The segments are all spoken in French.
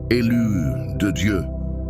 Élu de Dieu,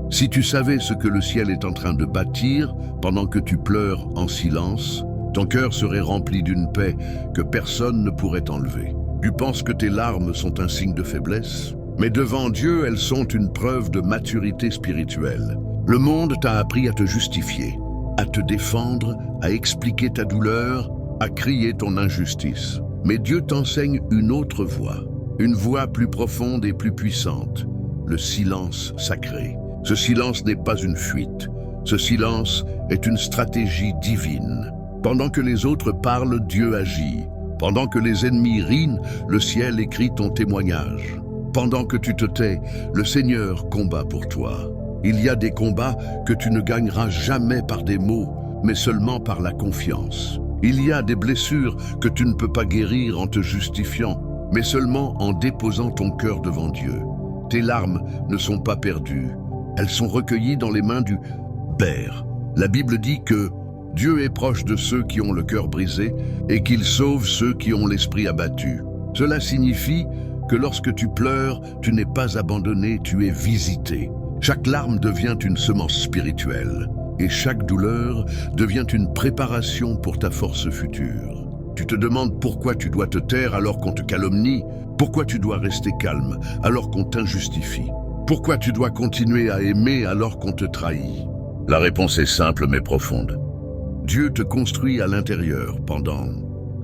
si tu savais ce que le ciel est en train de bâtir pendant que tu pleures en silence, ton cœur serait rempli d'une paix que personne ne pourrait enlever. Tu penses que tes larmes sont un signe de faiblesse, mais devant Dieu, elles sont une preuve de maturité spirituelle. Le monde t'a appris à te justifier, à te défendre, à expliquer ta douleur, à crier ton injustice. Mais Dieu t'enseigne une autre voie, une voie plus profonde et plus puissante, le silence sacré. Ce silence n'est pas une fuite, ce silence est une stratégie divine. Pendant que les autres parlent, Dieu agit. Pendant que les ennemis rient, le ciel écrit ton témoignage. Pendant que tu te tais, le Seigneur combat pour toi. Il y a des combats que tu ne gagneras jamais par des mots, mais seulement par la confiance. Il y a des blessures que tu ne peux pas guérir en te justifiant, mais seulement en déposant ton cœur devant Dieu. Tes larmes ne sont pas perdues. Elles sont recueillies dans les mains du Père. La Bible dit que Dieu est proche de ceux qui ont le cœur brisé et qu'il sauve ceux qui ont l'esprit abattu. Cela signifie que lorsque tu pleures, tu n'es pas abandonné, tu es visité. Chaque larme devient une semence spirituelle et chaque douleur devient une préparation pour ta force future. Tu te demandes pourquoi tu dois te taire alors qu'on te calomnie, pourquoi tu dois rester calme alors qu'on t'injustifie, pourquoi tu dois continuer à aimer alors qu'on te trahit. La réponse est simple mais profonde. Dieu te construit à l'intérieur pendant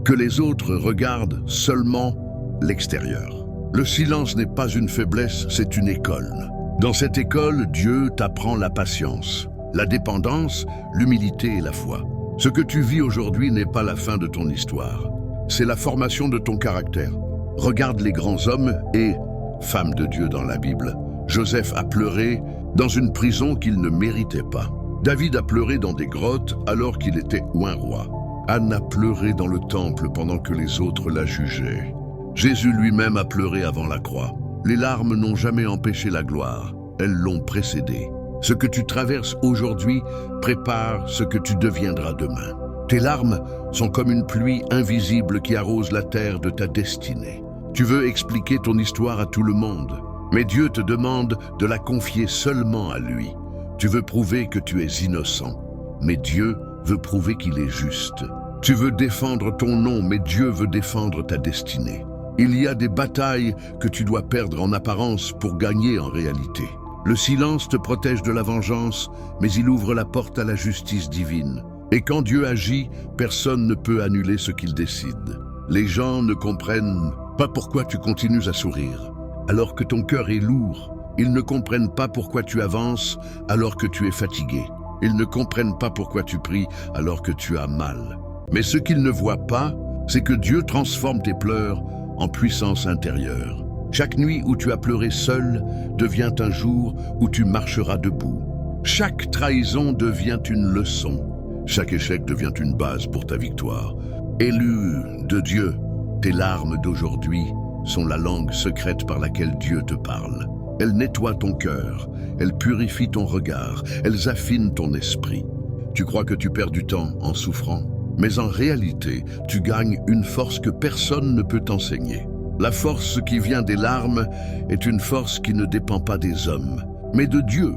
que les autres regardent seulement l'extérieur. Le silence n'est pas une faiblesse, c'est une école. Dans cette école, Dieu t'apprend la patience, la dépendance, l'humilité et la foi. Ce que tu vis aujourd'hui n'est pas la fin de ton histoire. C'est la formation de ton caractère. Regarde les grands hommes et femmes de Dieu dans la Bible. Joseph a pleuré dans une prison qu'il ne méritait pas. David a pleuré dans des grottes alors qu'il était un roi. Anne a pleuré dans le temple pendant que les autres la jugeaient. Jésus lui-même a pleuré avant la croix. Les larmes n'ont jamais empêché la gloire, elles l'ont précédée. Ce que tu traverses aujourd'hui prépare ce que tu deviendras demain. Tes larmes sont comme une pluie invisible qui arrose la terre de ta destinée. Tu veux expliquer ton histoire à tout le monde, mais Dieu te demande de la confier seulement à lui. Tu veux prouver que tu es innocent, mais Dieu veut prouver qu'il est juste. Tu veux défendre ton nom, mais Dieu veut défendre ta destinée. Il y a des batailles que tu dois perdre en apparence pour gagner en réalité. Le silence te protège de la vengeance, mais il ouvre la porte à la justice divine. Et quand Dieu agit, personne ne peut annuler ce qu'il décide. Les gens ne comprennent pas pourquoi tu continues à sourire, alors que ton cœur est lourd. Ils ne comprennent pas pourquoi tu avances alors que tu es fatigué. Ils ne comprennent pas pourquoi tu pries alors que tu as mal. Mais ce qu'ils ne voient pas, c'est que Dieu transforme tes pleurs en puissance intérieure. Chaque nuit où tu as pleuré seul devient un jour où tu marcheras debout. Chaque trahison devient une leçon. Chaque échec devient une base pour ta victoire. Élu de Dieu, tes larmes d'aujourd'hui sont la langue secrète par laquelle Dieu te parle. Elles nettoient ton cœur, elles purifient ton regard, elles affinent ton esprit. Tu crois que tu perds du temps en souffrant, mais en réalité, tu gagnes une force que personne ne peut t'enseigner. La force qui vient des larmes est une force qui ne dépend pas des hommes, mais de Dieu,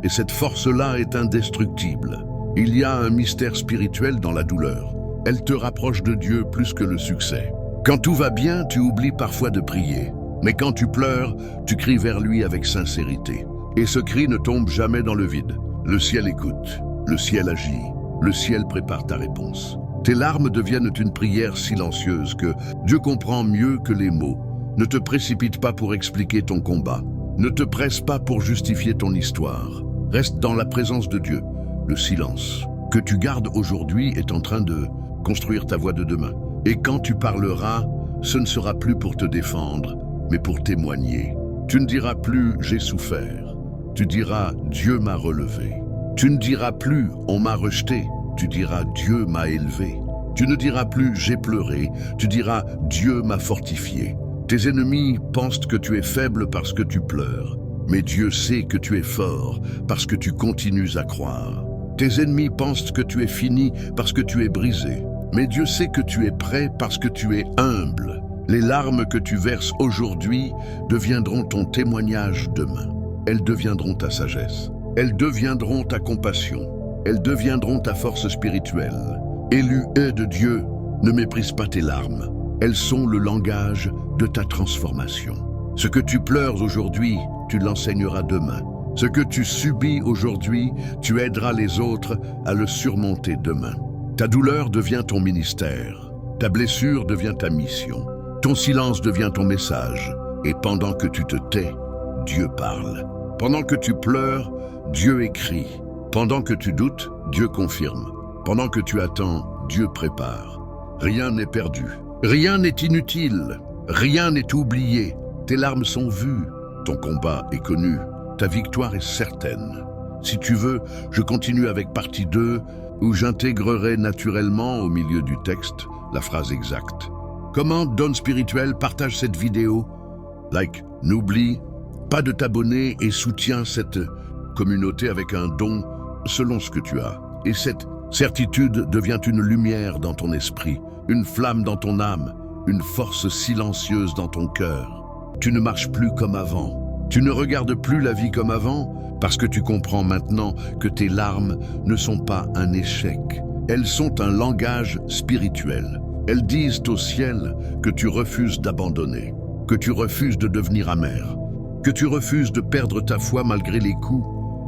et cette force-là est indestructible. Il y a un mystère spirituel dans la douleur. Elle te rapproche de Dieu plus que le succès. Quand tout va bien, tu oublies parfois de prier. Mais quand tu pleures, tu cries vers lui avec sincérité. Et ce cri ne tombe jamais dans le vide. Le ciel écoute, le ciel agit, le ciel prépare ta réponse. Tes larmes deviennent une prière silencieuse que Dieu comprend mieux que les mots. Ne te précipite pas pour expliquer ton combat. Ne te presse pas pour justifier ton histoire. Reste dans la présence de Dieu. Le silence que tu gardes aujourd'hui est en train de construire ta voie de demain. Et quand tu parleras, ce ne sera plus pour te défendre, mais pour témoigner. Tu ne diras plus « j'ai souffert ». Tu diras « Dieu m'a relevé ». Tu ne diras plus « on m'a rejeté ». Tu diras « Dieu m'a élevé ». Tu ne diras plus « j'ai pleuré ». Tu diras « Dieu m'a fortifié ». Tes ennemis pensent que tu es faible parce que tu pleures. Mais Dieu sait que tu es fort parce que tu continues à croire. Tes ennemis pensent que tu es fini parce que tu es brisé. Mais Dieu sait que tu es prêt parce que tu es humble. Les larmes que tu verses aujourd'hui deviendront ton témoignage demain. elles deviendront ta sagesse. Elles deviendront ta compassion. Elles deviendront ta force spirituelle. Élu est de Dieu, ne méprise pas tes larmes. Elles sont le langage de ta transformation. Ce que tu pleures aujourd'hui, tu l'enseigneras demain. Ce que tu subis aujourd'hui, tu aideras les autres à le surmonter demain. Ta douleur devient ton ministère. Ta blessure devient ta mission. Ton silence devient ton message. Et pendant que tu te tais, Dieu parle. Pendant que tu pleures, Dieu écrit. Pendant que tu doutes, Dieu confirme. Pendant que tu attends, Dieu prépare. Rien n'est perdu. Rien n'est inutile. Rien n'est oublié. Tes larmes sont vues. Ton combat est connu. Ta victoire est certaine. Si tu veux, je continue avec partie 2, où j'intégrerai naturellement au milieu du texte la phrase exacte. Comment Don Spirituel partage cette vidéo? Like, n'oublie pas de t'abonner et soutiens cette communauté avec un don selon ce que tu as. Et cette certitude devient une lumière dans ton esprit, une flamme dans ton âme, une force silencieuse dans ton cœur. Tu ne marches plus comme avant. Tu ne regardes plus la vie comme avant parce que tu comprends maintenant que tes larmes ne sont pas un échec. Elles sont un langage spirituel. Elles disent au ciel que tu refuses d'abandonner, que tu refuses de devenir amer, que tu refuses de perdre ta foi malgré les coups,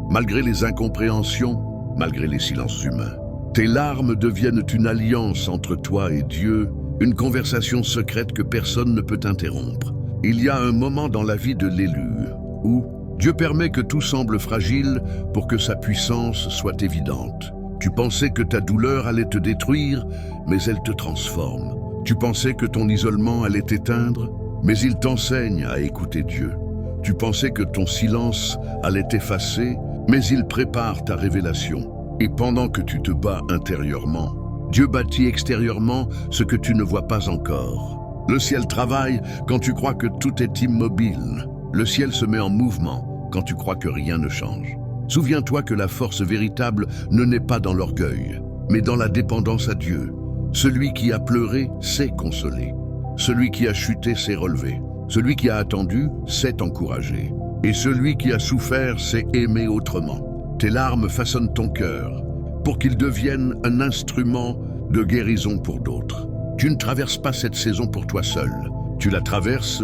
malgré les incompréhensions, malgré les silences humains. Tes larmes deviennent une alliance entre toi et Dieu, une conversation secrète que personne ne peut interrompre. Il y a un moment dans la vie de l'élu où Dieu permet que tout semble fragile pour que sa puissance soit évidente. Tu pensais que ta douleur allait te détruire, mais elle te transforme. Tu pensais que ton isolement allait t'éteindre, mais il t'enseigne à écouter Dieu. Tu pensais que ton silence allait t'effacer, mais il prépare ta révélation. Et pendant que tu te bats intérieurement, Dieu bâtit extérieurement ce que tu ne vois pas encore. Le ciel travaille quand tu crois que tout est immobile. Le ciel se met en mouvement quand tu crois que rien ne change. Souviens-toi que la force véritable ne naît pas dans l'orgueil, mais dans la dépendance à Dieu. Celui qui a pleuré sait consoler. Celui qui a chuté sait relever. Celui qui a attendu sait encourager. Et celui qui a souffert sait aimer autrement. Tes larmes façonnent ton cœur pour qu'il devienne un instrument de guérison pour d'autres. Tu ne traverses pas cette saison pour toi seul. Tu la traverses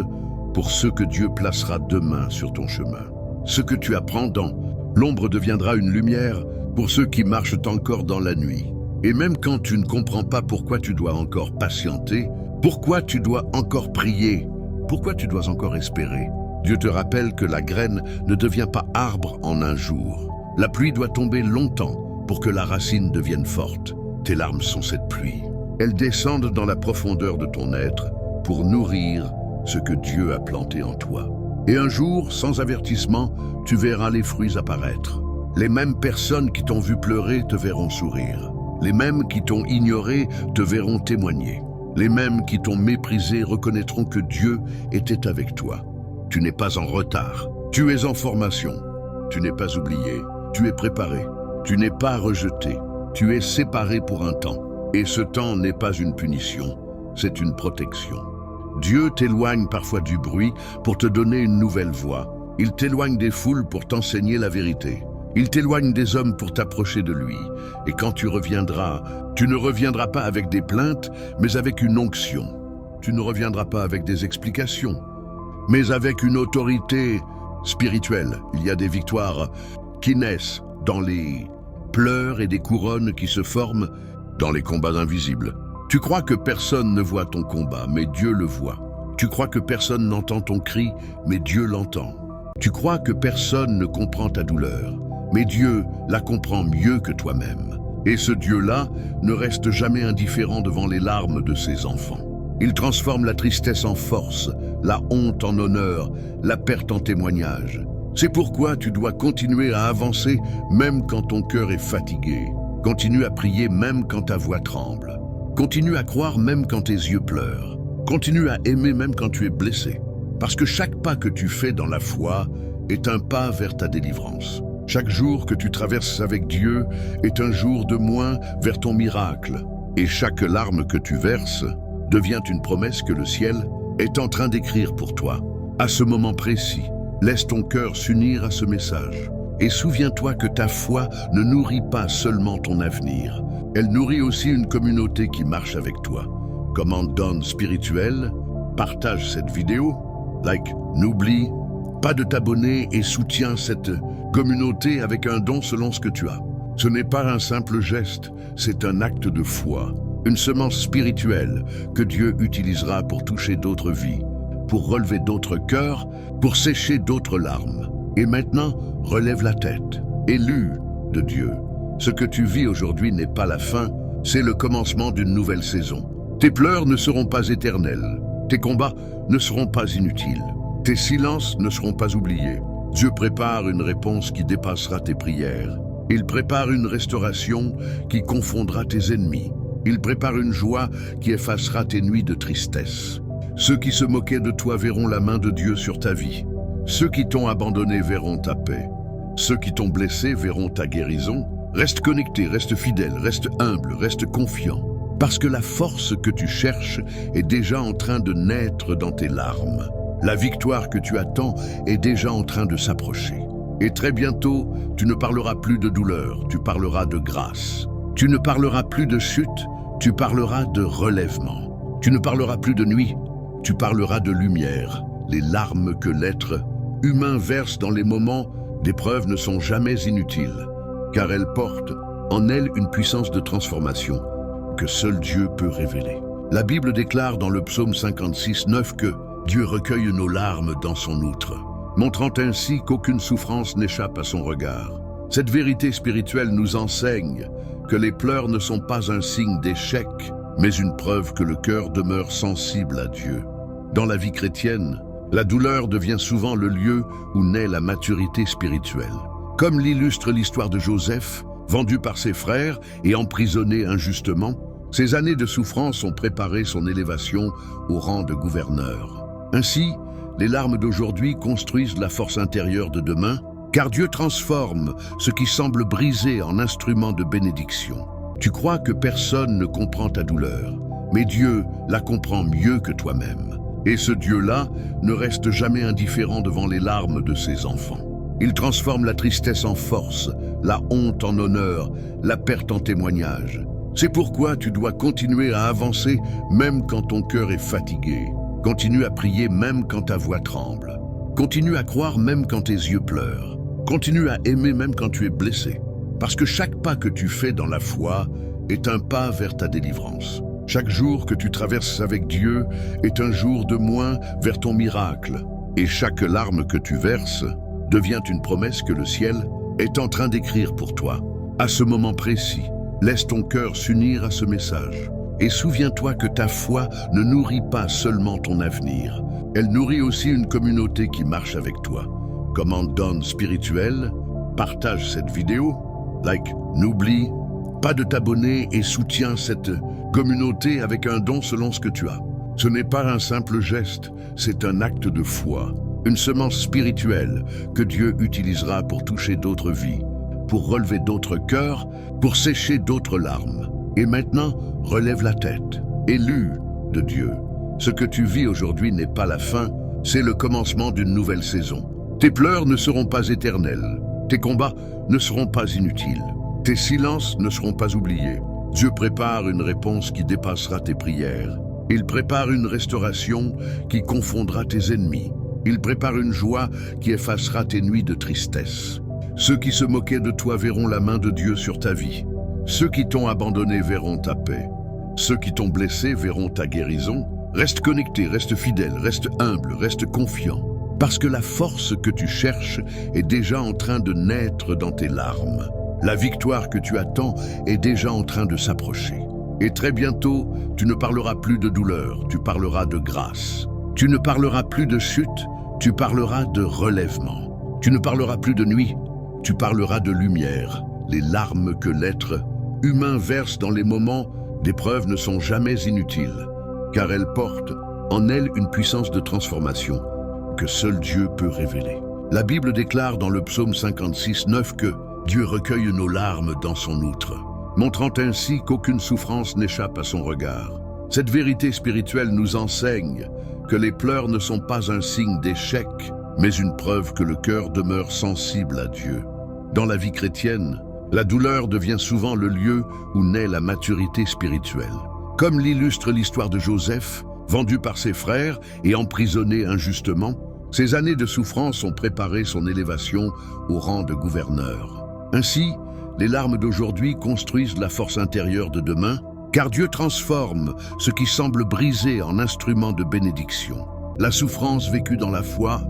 pour ceux que Dieu placera demain sur ton chemin. Ce que tu apprends dans l'ombre deviendra une lumière pour ceux qui marchent encore dans la nuit. Et même quand tu ne comprends pas pourquoi tu dois encore patienter, pourquoi tu dois encore prier, pourquoi tu dois encore espérer, Dieu te rappelle que la graine ne devient pas arbre en un jour. La pluie doit tomber longtemps pour que la racine devienne forte. Tes larmes sont cette pluie. Elles descendent dans la profondeur de ton être pour nourrir ce que Dieu a planté en toi. Et un jour, sans avertissement, tu verras les fruits apparaître. Les mêmes personnes qui t'ont vu pleurer te verront sourire. Les mêmes qui t'ont ignoré te verront témoigner. Les mêmes qui t'ont méprisé reconnaîtront que Dieu était avec toi. Tu n'es pas en retard. Tu es en formation. Tu n'es pas oublié. Tu es préparé. Tu n'es pas rejeté. Tu es séparé pour un temps. Et ce temps n'est pas une punition, c'est une protection. Dieu t'éloigne parfois du bruit pour te donner une nouvelle voix. Il t'éloigne des foules pour t'enseigner la vérité. Il t'éloigne des hommes pour t'approcher de lui. Et quand tu reviendras, tu ne reviendras pas avec des plaintes, mais avec une onction. Tu ne reviendras pas avec des explications, mais avec une autorité spirituelle. Il y a des victoires qui naissent dans les pleurs et des couronnes qui se forment dans les combats invisibles. Tu crois que personne ne voit ton combat, mais Dieu le voit. Tu crois que personne n'entend ton cri, mais Dieu l'entend. Tu crois que personne ne comprend ta douleur, mais Dieu la comprend mieux que toi-même. Et ce Dieu-là ne reste jamais indifférent devant les larmes de ses enfants. Il transforme la tristesse en force, la honte en honneur, la perte en témoignage. C'est pourquoi tu dois continuer à avancer même quand ton cœur est fatigué. Continue à prier même quand ta voix tremble. Continue à croire même quand tes yeux pleurent. Continue à aimer même quand tu es blessé. Parce que chaque pas que tu fais dans la foi est un pas vers ta délivrance. Chaque jour que tu traverses avec Dieu est un jour de moins vers ton miracle. Et chaque larme que tu verses devient une promesse que le ciel est en train d'écrire pour toi. À ce moment précis, Laisse ton cœur s'unir à ce message. Et souviens-toi que ta foi ne nourrit pas seulement ton avenir, elle nourrit aussi une communauté qui marche avec toi. Commande donne spirituelle, partage cette vidéo, like, n'oublie pas de t'abonner et soutiens cette communauté avec un don selon ce que tu as. Ce n'est pas un simple geste, c'est un acte de foi, une semence spirituelle que Dieu utilisera pour toucher d'autres vies, pour relever d'autres cœurs, pour sécher d'autres larmes. Et maintenant, relève la tête, élu de Dieu. Ce que tu vis aujourd'hui n'est pas la fin, c'est le commencement d'une nouvelle saison. Tes pleurs ne seront pas éternels, tes combats ne seront pas inutiles, tes silences ne seront pas oubliés. Dieu prépare une réponse qui dépassera tes prières. Il prépare une restauration qui confondra tes ennemis. Il prépare une joie qui effacera tes nuits de tristesse. Ceux qui se moquaient de toi verront la main de Dieu sur ta vie. Ceux qui t'ont abandonné verront ta paix. Ceux qui t'ont blessé verront ta guérison. Reste connecté, reste fidèle, reste humble, reste confiant. Parce que la force que tu cherches est déjà en train de naître dans tes larmes. La victoire que tu attends est déjà en train de s'approcher. Et très bientôt, tu ne parleras plus de douleur, tu parleras de grâce. Tu ne parleras plus de chute, tu parleras de relèvement. Tu ne parleras plus de nuit, tu parleras de lumière. Les larmes que l'être humain verse dans les moments d'épreuve ne sont jamais inutiles, car elles portent en elles une puissance de transformation que seul Dieu peut révéler. La Bible déclare dans le psaume 56:9 que Dieu recueille nos larmes dans son outre, montrant ainsi qu'aucune souffrance n'échappe à son regard. Cette vérité spirituelle nous enseigne que les pleurs ne sont pas un signe d'échec, mais une preuve que le cœur demeure sensible à Dieu. Dans la vie chrétienne, la douleur devient souvent le lieu où naît la maturité spirituelle. Comme l'illustre l'histoire de Joseph, vendu par ses frères et emprisonné injustement, ces années de souffrance ont préparé son élévation au rang de gouverneur. Ainsi, les larmes d'aujourd'hui construisent la force intérieure de demain, car Dieu transforme ce qui semble brisé en instrument de bénédiction. Tu crois que personne ne comprend ta douleur, mais Dieu la comprend mieux que toi-même. Et ce Dieu-là ne reste jamais indifférent devant les larmes de ses enfants. Il transforme la tristesse en force, la honte en honneur, la perte en témoignage. C'est pourquoi tu dois continuer à avancer même quand ton cœur est fatigué. Continue à prier même quand ta voix tremble. Continue à croire même quand tes yeux pleurent. Continue à aimer même quand tu es blessé. Parce que chaque pas que tu fais dans la foi est un pas vers ta délivrance. Chaque jour que tu traverses avec Dieu est un jour de moins vers ton miracle. Et chaque larme que tu verses devient une promesse que le ciel est en train d'écrire pour toi. À ce moment précis, laisse ton cœur s'unir à ce message. Et souviens-toi que ta foi ne nourrit pas seulement ton avenir, elle nourrit aussi une communauté qui marche avec toi. Commande donne spirituelle, partage cette vidéo, like, n'oublie pas de t'abonner et soutiens cette communauté avec un don selon ce que tu as. Ce n'est pas un simple geste, c'est un acte de foi, une semence spirituelle que Dieu utilisera pour toucher d'autres vies, pour relever d'autres cœurs, pour sécher d'autres larmes. Et maintenant, relève la tête, élu de Dieu. Ce que tu vis aujourd'hui n'est pas la fin, c'est le commencement d'une nouvelle saison. Tes pleurs ne seront pas éternels, tes combats ne seront pas inutiles, tes silences ne seront pas oubliés. Dieu prépare une réponse qui dépassera tes prières. Il prépare une restauration qui confondra tes ennemis. Il prépare une joie qui effacera tes nuits de tristesse. Ceux qui se moquaient de toi verront la main de Dieu sur ta vie. Ceux qui t'ont abandonné verront ta paix. Ceux qui t'ont blessé verront ta guérison. Reste connecté, reste fidèle, reste humble, reste confiant. Parce que la force que tu cherches est déjà en train de naître dans tes larmes. La victoire que tu attends est déjà en train de s'approcher. Et très bientôt, tu ne parleras plus de douleur, tu parleras de grâce. Tu ne parleras plus de chute, tu parleras de relèvement. Tu ne parleras plus de nuit, tu parleras de lumière. Les larmes que l'être humain verse dans les moments d'épreuve ne sont jamais inutiles, car elles portent en elles une puissance de transformation que seul Dieu peut révéler. La Bible déclare dans le psaume 56:9 que Dieu recueille nos larmes dans son outre, montrant ainsi qu'aucune souffrance n'échappe à son regard. Cette vérité spirituelle nous enseigne que les pleurs ne sont pas un signe d'échec, mais une preuve que le cœur demeure sensible à Dieu. Dans la vie chrétienne, la douleur devient souvent le lieu où naît la maturité spirituelle. Comme l'illustre l'histoire de Joseph, vendu par ses frères et emprisonné injustement, ces années de souffrance ont préparé son élévation au rang de gouverneur. Ainsi, les larmes d'aujourd'hui construisent la force intérieure de demain, car Dieu transforme ce qui semble brisé en instrument de bénédiction. La souffrance vécue dans la foi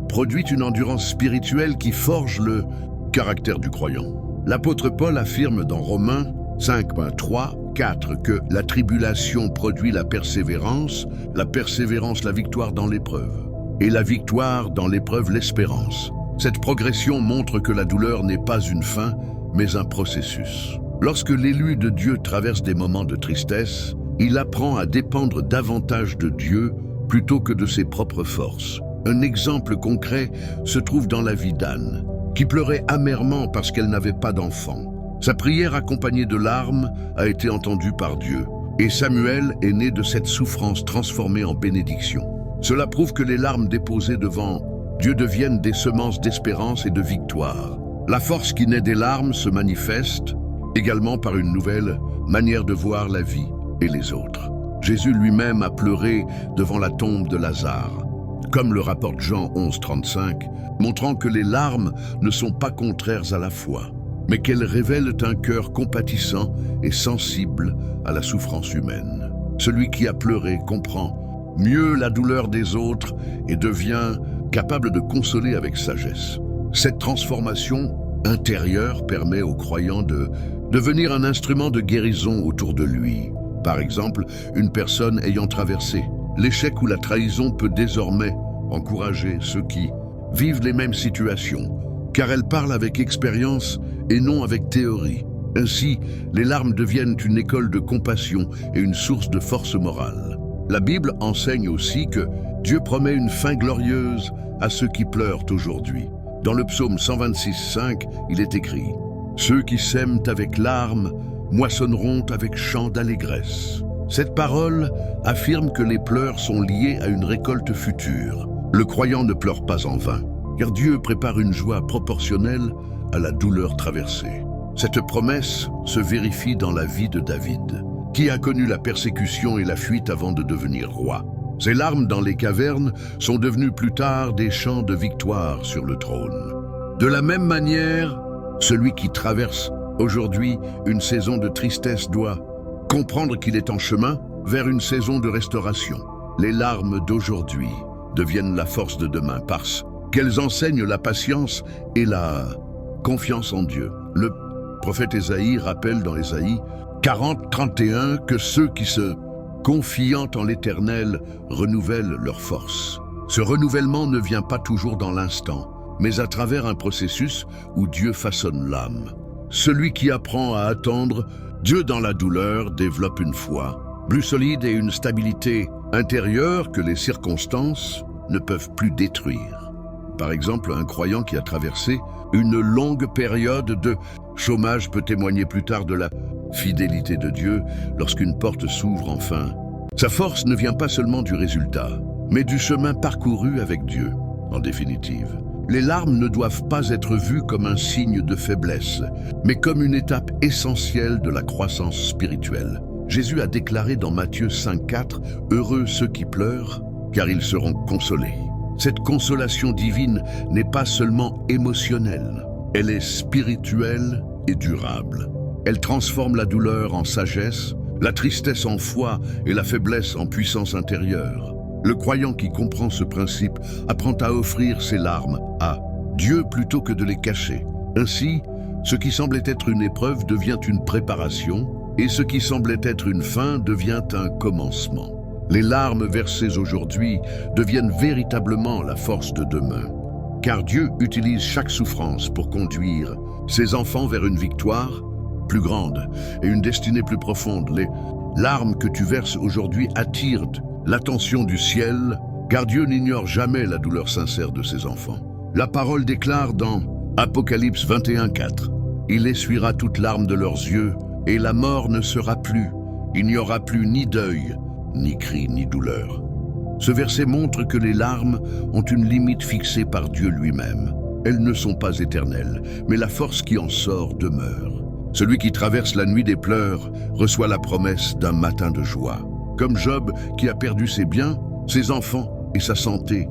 produit une endurance spirituelle qui forge le caractère du croyant. L'apôtre Paul affirme dans Romains 5.3-4 que la tribulation produit la persévérance la victoire dans l'épreuve, et la victoire dans l'épreuve l'espérance. Cette progression montre que la douleur n'est pas une fin, mais un processus. Lorsque l'élu de Dieu traverse des moments de tristesse, il apprend à dépendre davantage de Dieu plutôt que de ses propres forces. Un exemple concret se trouve dans la vie d'Anne, qui pleurait amèrement parce qu'elle n'avait pas d'enfant. Sa prière accompagnée de larmes a été entendue par Dieu, et Samuel est né de cette souffrance transformée en bénédiction. Cela prouve que les larmes déposées devant Dieu deviennent des semences d'espérance et de victoire. La force qui naît des larmes se manifeste également par une nouvelle manière de voir la vie et les autres. Jésus lui-même a pleuré devant la tombe de Lazare, comme le rapporte Jean 11.35, montrant que les larmes ne sont pas contraires à la foi, mais qu'elles révèlent un cœur compatissant et sensible à la souffrance humaine. Celui qui a pleuré comprend mieux la douleur des autres et devient capable de consoler avec sagesse. Cette transformation intérieure permet au croyant de devenir un instrument de guérison autour de lui. Par exemple, une personne ayant traversé l'échec ou la trahison peut désormais encourager ceux qui vivent les mêmes situations, car elle parle avec expérience et non avec théorie. Ainsi, les larmes deviennent une école de compassion et une source de force morale. La Bible enseigne aussi que Dieu promet une fin glorieuse à ceux qui pleurent aujourd'hui. Dans le psaume 126.5, il est écrit « Ceux qui sèment avec larmes moissonneront avec chant d'allégresse ». Cette parole affirme que les pleurs sont liés à une récolte future. Le croyant ne pleure pas en vain, car Dieu prépare une joie proportionnelle à la douleur traversée. Cette promesse se vérifie dans la vie de David, qui a connu la persécution et la fuite avant de devenir roi. Ses larmes dans les cavernes sont devenues plus tard des chants de victoire sur le trône. De la même manière, celui qui traverse aujourd'hui une saison de tristesse doit comprendre qu'il est en chemin vers une saison de restauration. Les larmes d'aujourd'hui deviennent la force de demain parce qu'elles enseignent la patience et la confiance en Dieu. Le prophète Ésaïe rappelle dans Ésaïe 40.31 que ceux qui se confiant en l'Éternel renouvellent leur force. Ce renouvellement ne vient pas toujours dans l'instant, mais à travers un processus où Dieu façonne l'âme. Celui qui apprend à attendre Dieu dans la douleur développe une foi plus solide et une stabilité intérieure que les circonstances ne peuvent plus détruire. Par exemple, un croyant qui a traversé une longue période de chômage peut témoigner plus tard de la fidélité de Dieu lorsqu'une porte s'ouvre enfin. Sa force ne vient pas seulement du résultat, mais du chemin parcouru avec Dieu. En définitive, les larmes ne doivent pas être vues comme un signe de faiblesse, mais comme une étape essentielle de la croissance spirituelle. Jésus a déclaré dans Matthieu 5.4 « Heureux ceux qui pleurent, car ils seront consolés ». Cette consolation divine n'est pas seulement émotionnelle, elle est spirituelle et durable. Elle transforme la douleur en sagesse, la tristesse en foi et la faiblesse en puissance intérieure. Le croyant qui comprend ce principe apprend à offrir ses larmes à Dieu plutôt que de les cacher. Ainsi, ce qui semblait être une épreuve devient une préparation et ce qui semblait être une fin devient un commencement. Les larmes versées aujourd'hui deviennent véritablement la force de demain, car Dieu utilise chaque souffrance pour conduire ses enfants vers une victoire plus grande et une destinée plus profonde. Les larmes que tu verses aujourd'hui attirent l'attention du ciel, car Dieu n'ignore jamais la douleur sincère de ses enfants. La parole déclare dans Apocalypse 21.4 « Il essuiera toute larme de leurs yeux, et la mort ne sera plus. Il n'y aura plus ni deuil, ni cri, ni douleur. » Ce verset montre que les larmes ont une limite fixée par Dieu lui-même. Elles ne sont pas éternelles, mais la force qui en sort demeure. Celui qui traverse la nuit des pleurs reçoit la promesse d'un matin de joie. Comme Job qui a perdu ses biens, ses enfants et sa santé,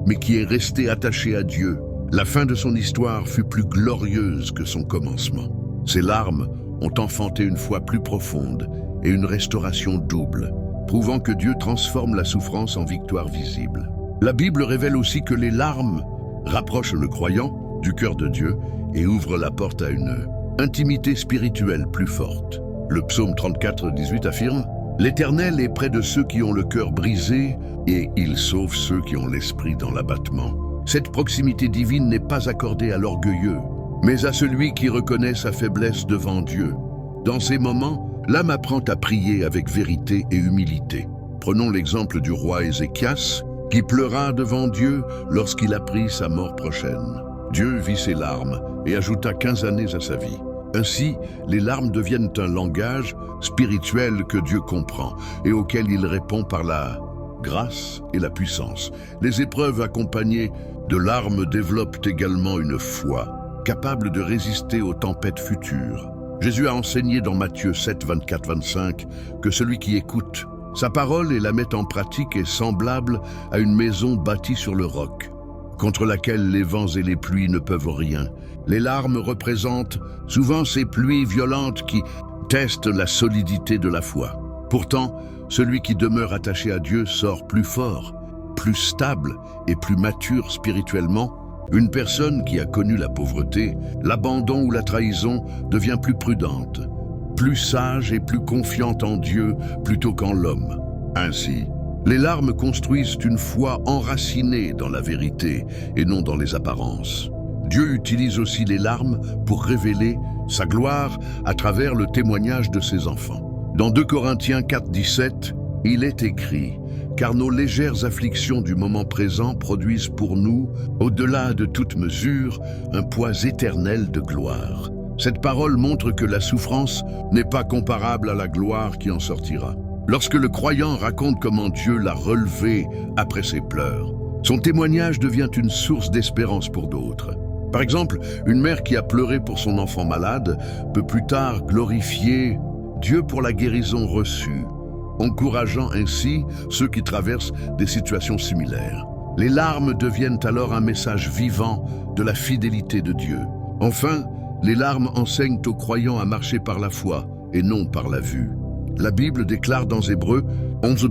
mais qui est resté attaché à Dieu. La fin de son histoire fut plus glorieuse que son commencement. Ses larmes ont enfanté une foi plus profonde et une restauration double, prouvant que Dieu transforme la souffrance en victoire visible. La Bible révèle aussi que les larmes rapprochent le croyant du cœur de Dieu et ouvrent la porte à une intimité spirituelle plus forte. Le psaume 34, 18 affirme « L'Éternel est près de ceux qui ont le cœur brisé et il sauve ceux qui ont l'esprit dans l'abattement. » Cette proximité divine n'est pas accordée à l'orgueilleux, mais à celui qui reconnaît sa faiblesse devant Dieu. Dans ces moments, l'âme apprend à prier avec vérité et humilité. Prenons l'exemple du roi Ézéchias, qui pleura devant Dieu lorsqu'il apprit sa mort prochaine. Dieu vit ses larmes et ajouta 15 années à sa vie. Ainsi, les larmes deviennent un langage spirituel que Dieu comprend et auquel il répond par la grâce et la puissance. Les épreuves accompagnées de larmes développent également une foi, capable de résister aux tempêtes futures. Jésus a enseigné dans Matthieu 7, 24-25 que celui qui écoute sa parole et la met en pratique est semblable à une maison bâtie sur le roc, contre laquelle les vents et les pluies ne peuvent rien. Les larmes représentent souvent ces pluies violentes qui testent la solidité de la foi. Pourtant, celui qui demeure attaché à Dieu sort plus fort, plus stable et plus mature spirituellement. Une personne qui a connu la pauvreté, l'abandon ou la trahison devient plus prudente, plus sage et plus confiante en Dieu plutôt qu'en l'homme. Ainsi, les larmes construisent une foi enracinée dans la vérité et non dans les apparences. Dieu utilise aussi les larmes pour révéler sa gloire à travers le témoignage de ses enfants. Dans 2 Corinthiens 4, 17, il est écrit « Car nos légères afflictions du moment présent produisent pour nous, au-delà de toute mesure, un poids éternel de gloire. » Cette parole montre que la souffrance n'est pas comparable à la gloire qui en sortira. Lorsque le croyant raconte comment Dieu l'a relevé après ses pleurs, son témoignage devient une source d'espérance pour d'autres. Par exemple, une mère qui a pleuré pour son enfant malade peut plus tard glorifier Dieu pour la guérison reçue, encourageant ainsi ceux qui traversent des situations similaires. Les larmes deviennent alors un message vivant de la fidélité de Dieu. Enfin, les larmes enseignent aux croyants à marcher par la foi et non par la vue. La Bible déclare dans Hébreux 11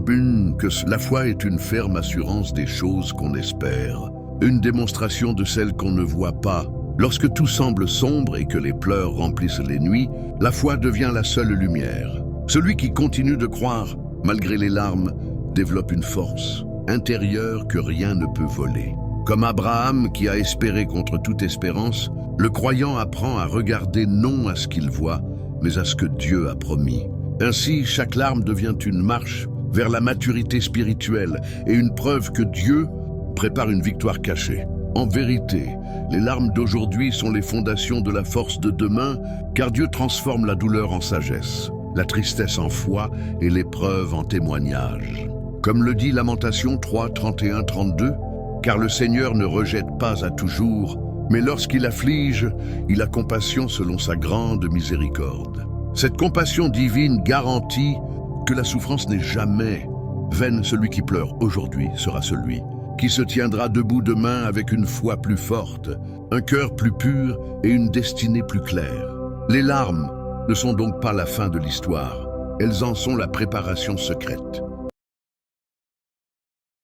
que la foi est une ferme assurance des choses qu'on espère, une démonstration de celles qu'on ne voit pas. Lorsque tout semble sombre et que les pleurs remplissent les nuits, la foi devient la seule lumière. Celui qui continue de croire, malgré les larmes, développe une force intérieure que rien ne peut voler. Comme Abraham qui a espéré contre toute espérance, le croyant apprend à regarder non à ce qu'il voit, mais à ce que Dieu a promis. Ainsi, chaque larme devient une marche vers la maturité spirituelle et une preuve que Dieu prépare une victoire cachée. En vérité, les larmes d'aujourd'hui sont les fondations de la force de demain, car Dieu transforme la douleur en sagesse, la tristesse en foi et l'épreuve en témoignage. Comme le dit Lamentation 3, 31, 32, « Car le Seigneur ne rejette pas à toujours, mais lorsqu'il afflige, il a compassion selon sa grande miséricorde. » Cette compassion divine garantit que la souffrance n'est jamais vaine. Celui qui pleure aujourd'hui sera celui qui se tiendra debout demain avec une foi plus forte, un cœur plus pur et une destinée plus claire. Les larmes ne sont donc pas la fin de l'histoire, elles en sont la préparation secrète.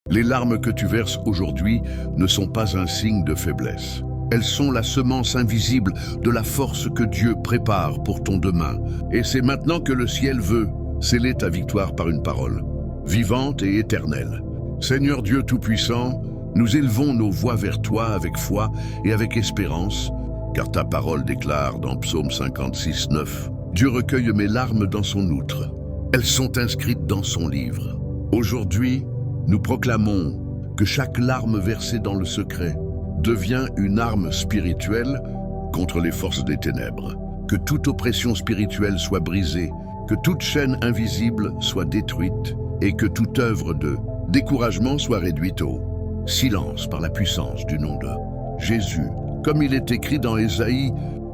Les larmes que tu verses aujourd'hui ne sont pas un signe de faiblesse. Elles sont la semence invisible de la force que Dieu prépare pour ton demain. Et c'est maintenant que le ciel veut sceller ta victoire par une parole, vivante et éternelle. Seigneur Dieu Tout-Puissant, nous élevons nos voix vers toi avec foi et avec espérance, car ta parole déclare dans Psaume 56, 9, « Dieu recueille mes larmes dans son outre. Elles sont inscrites dans son livre. » Aujourd'hui, nous proclamons que chaque larme versée dans le secret devient une arme spirituelle contre les forces des ténèbres. Que toute oppression spirituelle soit brisée, que toute chaîne invisible soit détruite et que toute œuvre de découragement soit réduit au silence par la puissance du nom de Jésus. Comme il est écrit dans Ésaïe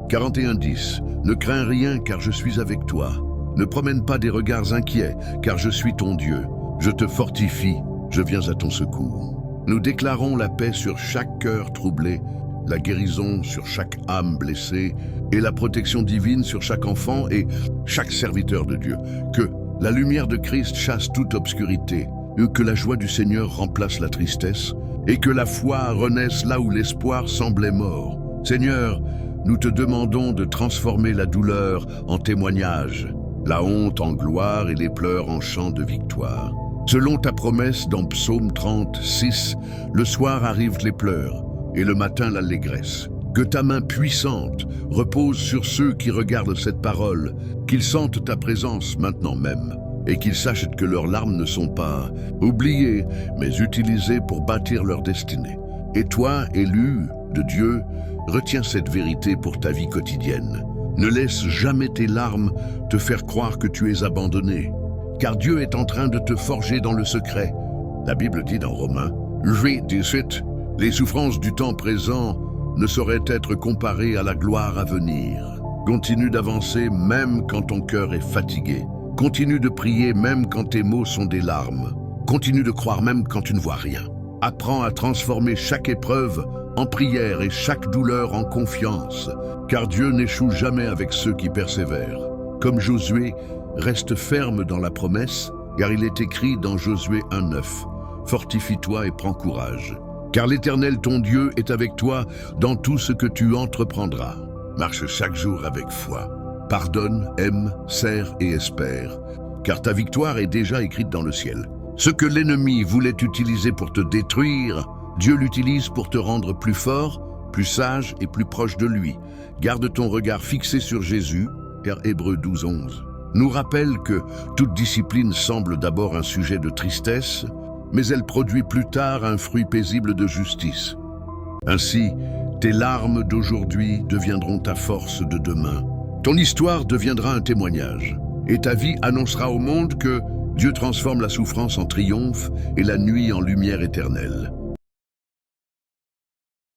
41:10, « Ne crains rien car je suis avec toi. Ne promène pas des regards inquiets car je suis ton Dieu. Je te fortifie, je viens à ton secours. » Nous déclarons la paix sur chaque cœur troublé, la guérison sur chaque âme blessée et la protection divine sur chaque enfant et chaque serviteur de Dieu. Que la lumière de Christ chasse toute obscurité, que la joie du Seigneur remplace la tristesse et que la foi renaisse là où l'espoir semblait mort. Seigneur, nous te demandons de transformer la douleur en témoignage, la honte en gloire et les pleurs en chant de victoire. Selon ta promesse dans Psaume 36, le soir arrivent les pleurs et le matin l'allégresse. Que ta main puissante repose sur ceux qui regardent cette parole, qu'ils sentent ta présence maintenant même et qu'ils sachent que leurs larmes ne sont pas oubliées, mais utilisées pour bâtir leur destinée. Et toi, élu de Dieu, retiens cette vérité pour ta vie quotidienne. Ne laisse jamais tes larmes te faire croire que tu es abandonné, car Dieu est en train de te forger dans le secret. La Bible dit dans Romains 8:18, « Les souffrances du temps présent ne sauraient être comparées à la gloire à venir. » Continue d'avancer même quand ton cœur est fatigué. Continue de prier même quand tes mots sont des larmes. Continue de croire même quand tu ne vois rien. Apprends à transformer chaque épreuve en prière et chaque douleur en confiance, car Dieu n'échoue jamais avec ceux qui persévèrent. Comme Josué, reste ferme dans la promesse, car il est écrit dans Josué 1:9, « Fortifie-toi et prends courage, car l'Éternel ton Dieu est avec toi dans tout ce que tu entreprendras. » Marche chaque jour avec foi. Pardonne, aime, sers et espère, car ta victoire est déjà écrite dans le ciel. Ce que l'ennemi voulait utiliser pour te détruire, Dieu l'utilise pour te rendre plus fort, plus sage et plus proche de lui. Garde ton regard fixé sur Jésus, car Hébreux 12:11 nous rappelle que toute discipline semble d'abord un sujet de tristesse, mais elle produit plus tard un fruit paisible de justice. Ainsi, tes larmes d'aujourd'hui deviendront ta force de demain. Ton histoire deviendra un témoignage, et ta vie annoncera au monde que Dieu transforme la souffrance en triomphe et la nuit en lumière éternelle.